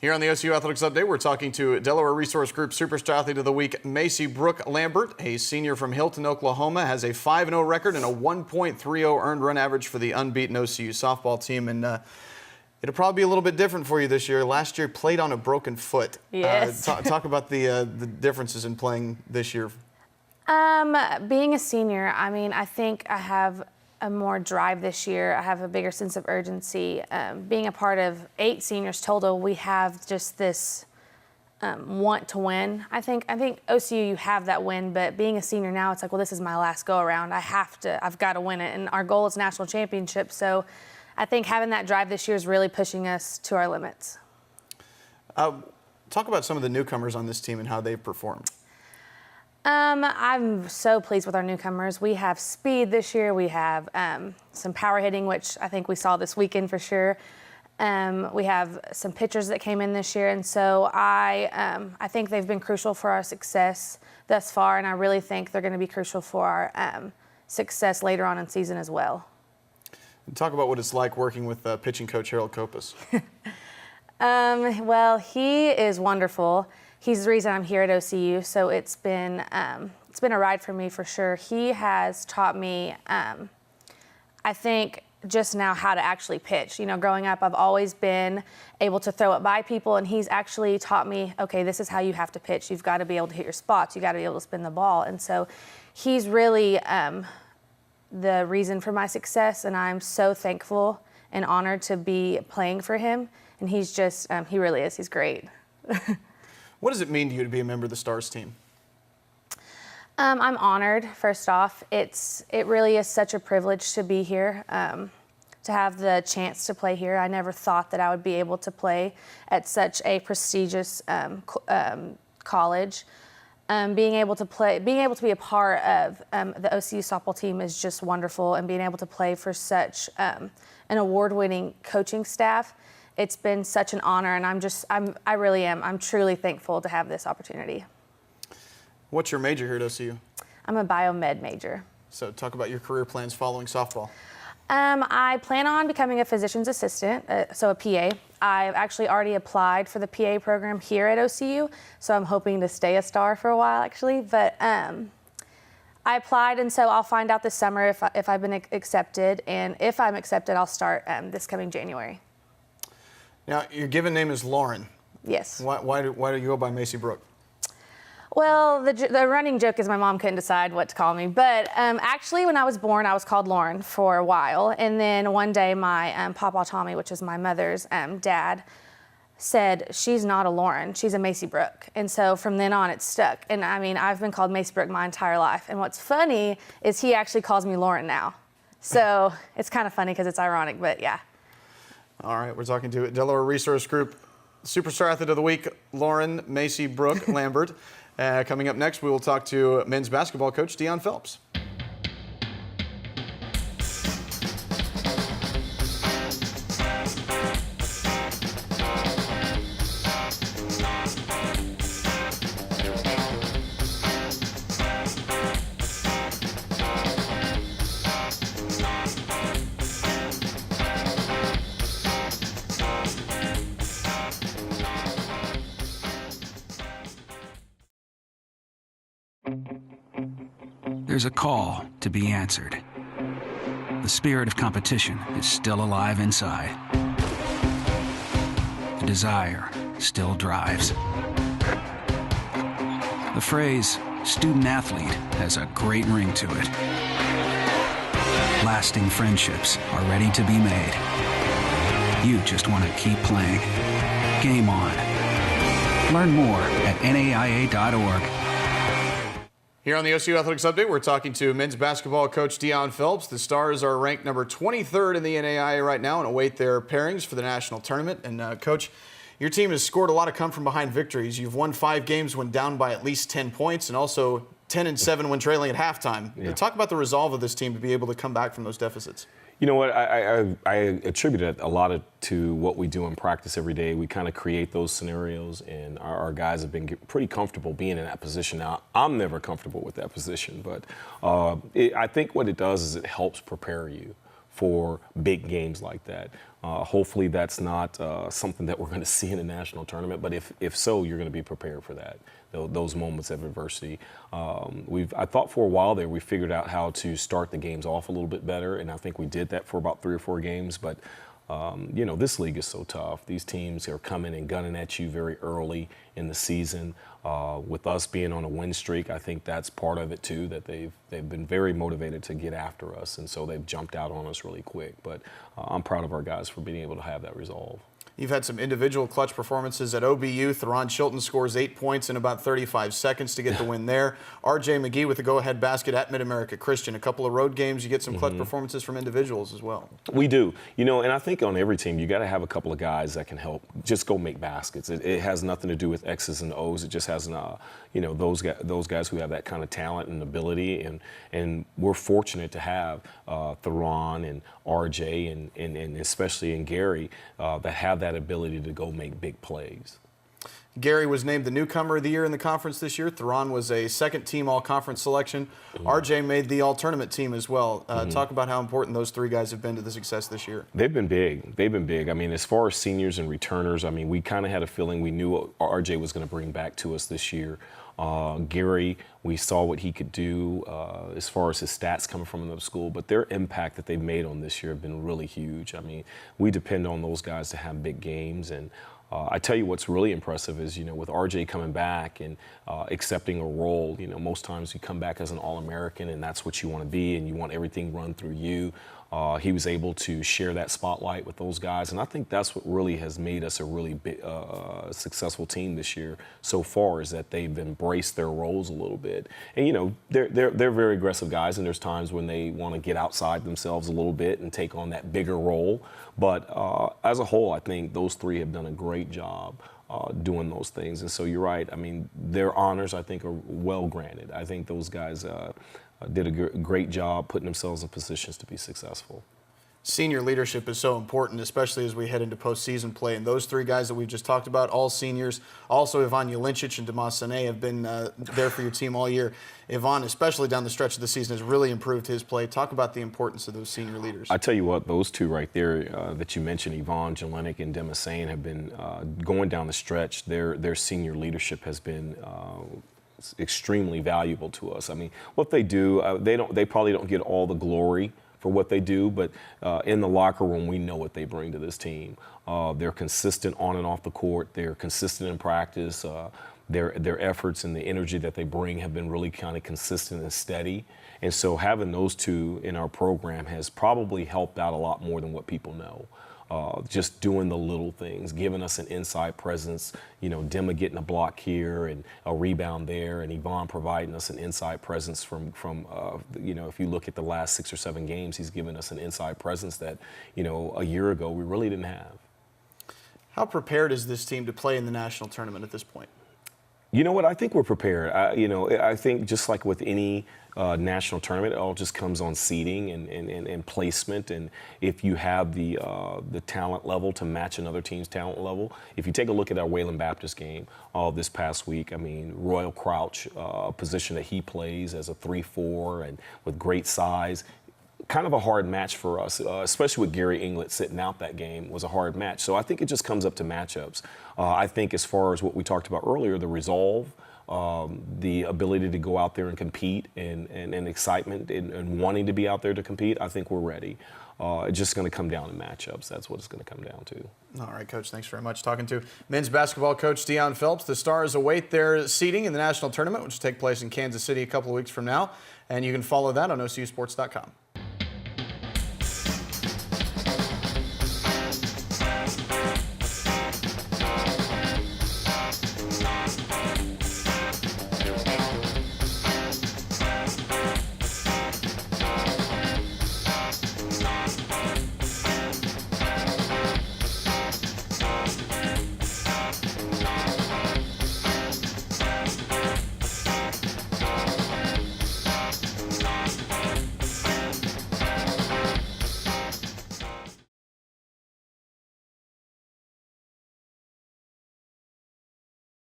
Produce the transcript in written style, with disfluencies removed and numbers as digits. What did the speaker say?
Here on the OCU Athletics Update, we're talking to Delaware Resource Group Superstar Athlete of the Week, Maci-Brooke Lambert, a senior from Healdton, Oklahoma, has a 5-0 record and a 1.30 earned run average for the unbeaten OCU softball team. And it'll probably be a little bit different for you this year. Last year, played on a broken foot. Yes. Talk about the differences in playing this year. Being a senior, I think I have a more drive this year. I have a bigger sense of urgency. Being a part of 8 seniors total, we have just this want to win. I think OCU, you have that win, but being a senior now, it's like, well, this is my last go around. I've got to win it. And our goal is national championship. So I think having that drive this year is really pushing us to our limits. Talk about some of the newcomers on this team and how they've performed. I'm so pleased with our newcomers. We have speed this year. We have some power hitting, which I think we saw this weekend for sure. We have some pitchers that came in this year, and so I think they've been crucial for our success thus far, and I really think they're going to be crucial for our success later on in season as well. Talk about what it's like working with pitching coach Harold Kopus. Well, he is wonderful. He's the reason I'm here at OCU, so it's been a ride for me for sure. He has taught me, I think, just now how to actually pitch. You know, growing up, I've always been able to throw it by people, and he's actually taught me, okay, this is how you have to pitch. You've got to be able to hit your spots. You've got to be able to spin the ball. And so he's really the reason for my success, and I'm so thankful and honored to be playing for him. And he's just, he really is. He's great. What does it mean to you to be a member of the Stars team? I'm honored, first off. It really is such a privilege to be here, to have the chance to play here. I never thought that I would be able to play at such a prestigious college. Being able to be a part of the OCU softball team is just wonderful, and being able to play for such an award-winning coaching staff, it's been such an honor, and I really am. I'm truly thankful to have this opportunity. What's your major here at OCU? I'm a biomed major. So talk about your career plans following softball. I plan on becoming a physician's assistant, so a PA. I've actually already applied for the PA program here at OCU, so I'm hoping to stay a Star for a while, actually. But I applied, and so I'll find out this summer if I've been accepted, and if I'm accepted, I'll start this coming January. Now, your given name is Lauren. Yes. Why do you go by Maci-Brooke? Well, the running joke is my mom couldn't decide what to call me. But actually, when I was born, I was called Lauren for a while. And then one day, my Papa Tommy, which is my mother's dad, said, she's not a Lauren, she's a Maci-Brooke. And so from then on, it stuck. And I've been called Maci-Brooke my entire life. And what's funny is he actually calls me Lauren now. So it's kind of funny because it's ironic, but yeah. All right, we're talking to Delaware Resource Group Superstar Athlete of the Week, Lauren Maci-Brooke Lambert. Coming up next, we will talk to men's basketball coach Dionne Phelps. There's a call to be answered. The spirit of competition is still alive inside. The desire still drives. The phrase student athlete has a great ring to it. Lasting friendships are ready to be made. You just want to keep playing. Game on. Learn more at NAIA.org. Here on the OCU Athletics Update, we're talking to men's basketball coach Dionne Phelps. The Stars are ranked number 23rd in the NAIA right now and await their pairings for the national tournament. And Coach, your team has scored a lot of come-from-behind victories. You've won 5 games when down by at least 10 points and also 10-7 when trailing at halftime. Yeah. Talk about the resolve of this team to be able to come back from those deficits. You know what, I attribute it a lot to what we do in practice every day. We kind of create those scenarios, and our guys have been pretty comfortable being in that position. Now, I'm never comfortable with that position, but I think what it does is it helps prepare you for big games like that. Hopefully that's not something that we're going to see in a national tournament, but if so, you're going to be prepared for that, those moments of adversity. I thought for a while there we figured out how to start the games off a little bit better, and I think we did that for about 3 or 4 games, but this league is so tough. These teams are coming and gunning at you very early in the season. With us being on a win streak, I think that's part of it too, that they've been very motivated to get after us, and so they've jumped out on us really quick. But I'm proud of our guys for being able to have that resolve. You've had some individual clutch performances at OBU. Theron Chilton scores 8 points in about 35 seconds to get the win there. R.J. McGee with the go-ahead basket at Mid-America Christian. A couple of road games, you get some clutch performances from individuals as well. We do. And I think on every team, you got to have a couple of guys that can help just go make baskets. It has nothing to do with X's and O's. It just has, those guys who have that kind of talent and ability. And we're fortunate to have Theron and R.J. and especially in Gary that have that ability to go make big plays. Gary was named the newcomer of the year in the conference this year. Theron was a second-team all-conference selection. RJ made the all-tournament team as well. Talk about how important those 3 guys have been to the success this year. They've been big. They've been big. I mean, as far as seniors and returners, I mean, we kind of had a feeling we knew what RJ was going to bring back to us this year. Gary, we saw what he could do as far as his stats coming from another school, but their impact that they've made on this year have been really huge. I mean, we depend on those guys to have big games, and I tell you what's really impressive is, with RJ coming back and accepting a role, most times you come back as an All-American and that's what you want to be and you want everything run through you. He was able to share that spotlight with those guys, and I think that's what really has made us a really big, successful team this year so far, is that they've embraced their roles a little bit. And they're very aggressive guys, and there's times when they want to get outside themselves a little bit and take on that bigger role. But as a whole, I think those 3 have done a great job doing those things. And so you're right. I mean, their honors, I think, are well granted. I think those guys did a great job putting themselves in positions to be successful. Senior leadership is so important, especially as we head into postseason play. And those 3 guys that we've just talked about, all seniors. Also, Ivan Jelincic and Demas Sane have been there for your team all year. Ivan, especially down the stretch of the season, has really improved his play. Talk about the importance of those senior leaders. I tell you what, those 2 right there that you mentioned, Ivan Jelincic and Demas Sane, have been going down the stretch. Their senior leadership has been extremely valuable to us. I mean, what they do, they probably don't get all the glory for what they do, but in the locker room, we know what they bring to this team. They're consistent on and off the court. They're consistent in practice. Their efforts and the energy that they bring have been really kind of consistent and steady. And so having those 2 in our program has probably helped out a lot more than what people know. Just doing the little things, giving us an inside presence, Dema getting a block here and a rebound there, and Yvonne providing us an inside presence from if you look at the last 6 or 7 games, he's given us an inside presence that, a year ago we really didn't have. How prepared is this team to play in the national tournament at this point? You know what? I think we're prepared. I think just like with any national tournament, it all just comes on seeding and placement. And if you have the talent level to match another team's talent level, if you take a look at our Wayland Baptist game this past week, I mean, Royal Crouch, a position that he plays as a 3-4 and with great size, kind of a hard match for us, especially with Gary Inglet sitting out that game, was a hard match. So I think it just comes up to matchups. I think as far as what we talked about earlier, the resolve, the ability to go out there and compete and excitement and wanting to be out there to compete, I think we're ready. It's just going to come down to matchups. That's what it's going to come down to. All right, Coach, thanks very much. Talking to men's basketball coach Dionne Phelps. The Stars await their seeding in the national tournament, which will take place in Kansas City a couple of weeks from now. And you can follow that on OCUsports.com.